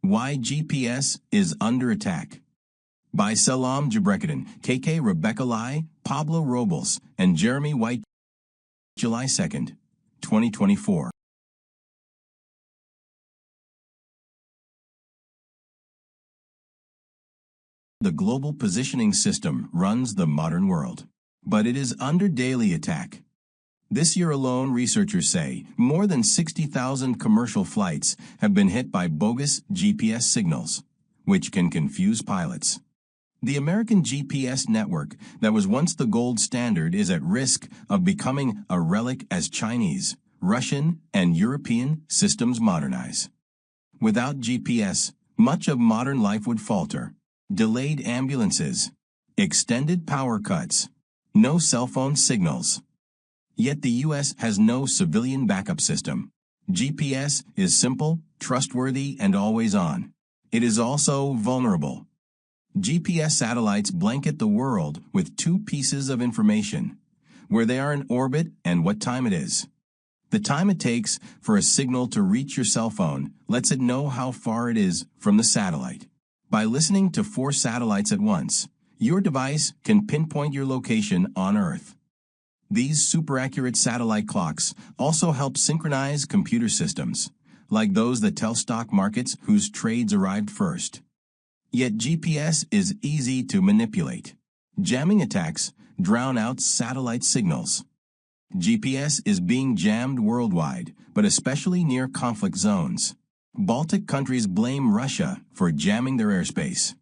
Why GPS is under attack. By Selam, Gebrekidan, KK Rebecca Lai, Pablo Robles, and Jeremy White. July 2nd, 2024. The global positioning system runs the modern world, but it is under daily attack. This year alone, researchers say, more than 60,000 commercial flights have been hit by bogus GPS signals, which can confuse pilots. The American GPS network that was once the gold standard is at risk of becoming a relic as Chinese, Russian, and European systems modernize. Without GPS, much of modern life would falter. Delayed ambulances, extended power cuts, no cell phone signals. Yet the U.S. has no civilian backup system. GPS is simple, trustworthy, and always on. It is also vulnerable. GPS satellites blanket the world with two pieces of information: where they are in orbit and what time it is. The time it takes for a signal to reach your cell phone lets it know how far it is from the satellite. By listening to 4 satellites at once, your device can pinpoint your location on Earth. These super-accurate satellite clocks also help synchronize computer systems, like those that tell stock markets whose trades arrived first. Yet GPS is easy to manipulate. Jamming attacks drown out satellite signals. GPS is being jammed worldwide, but especially near conflict zones. Baltic countries blame Russia for jamming their airspace.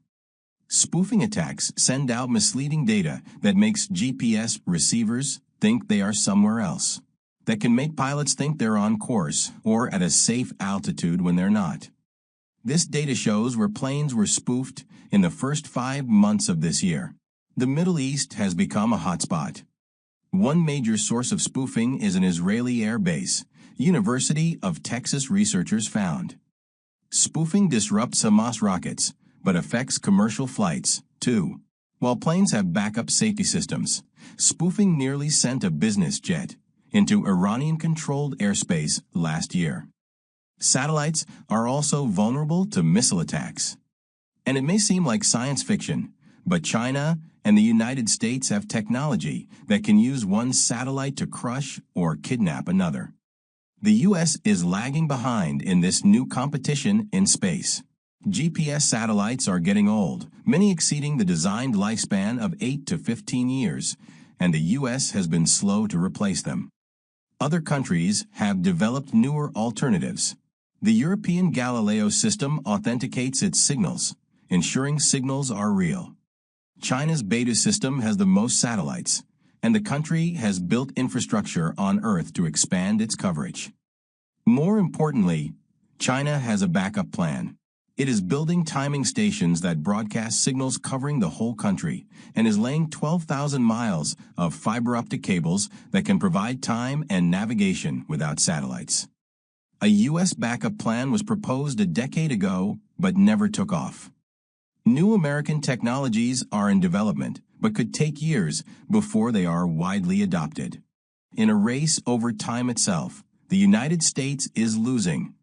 Spoofing attacks send out misleading data that makes GPS receivers think they are somewhere else, that can make pilots think they're on course or at a safe altitude when they're not. This data shows where planes were spoofed in the first 5 months of this year. The Middle East has become a hotspot. One major source of spoofing is an Israeli air base, University of Texas researchers found. Spoofing disrupts Hamas rockets, but affects commercial flights, too. While planes have backup safety systems, spoofing nearly sent a business jet into Iranian-controlled airspace last year. Satellites are also vulnerable to missile attacks. And it may seem like science fiction, but China and the United States have technology that can use one satellite to crush or kidnap another. The U.S. is lagging behind in this new competition in space. GPS satellites are getting old, many exceeding the designed lifespan of 8 to 15 years, and the U.S. has been slow to replace them. Other countries have developed newer alternatives. The European Galileo system authenticates its signals, ensuring signals are real. China's Beta system has the most satellites, and the country has built infrastructure on Earth to expand its coverage. More importantly, China has a backup plan. It is building timing stations that broadcast signals covering the whole country and is laying 12,000 miles of fiber optic cables that can provide time and navigation without satellites. A U.S. backup plan was proposed a decade ago but never took off. New American technologies are in development, but could take years before they are widely adopted. In a race over time itself, the United States is losing.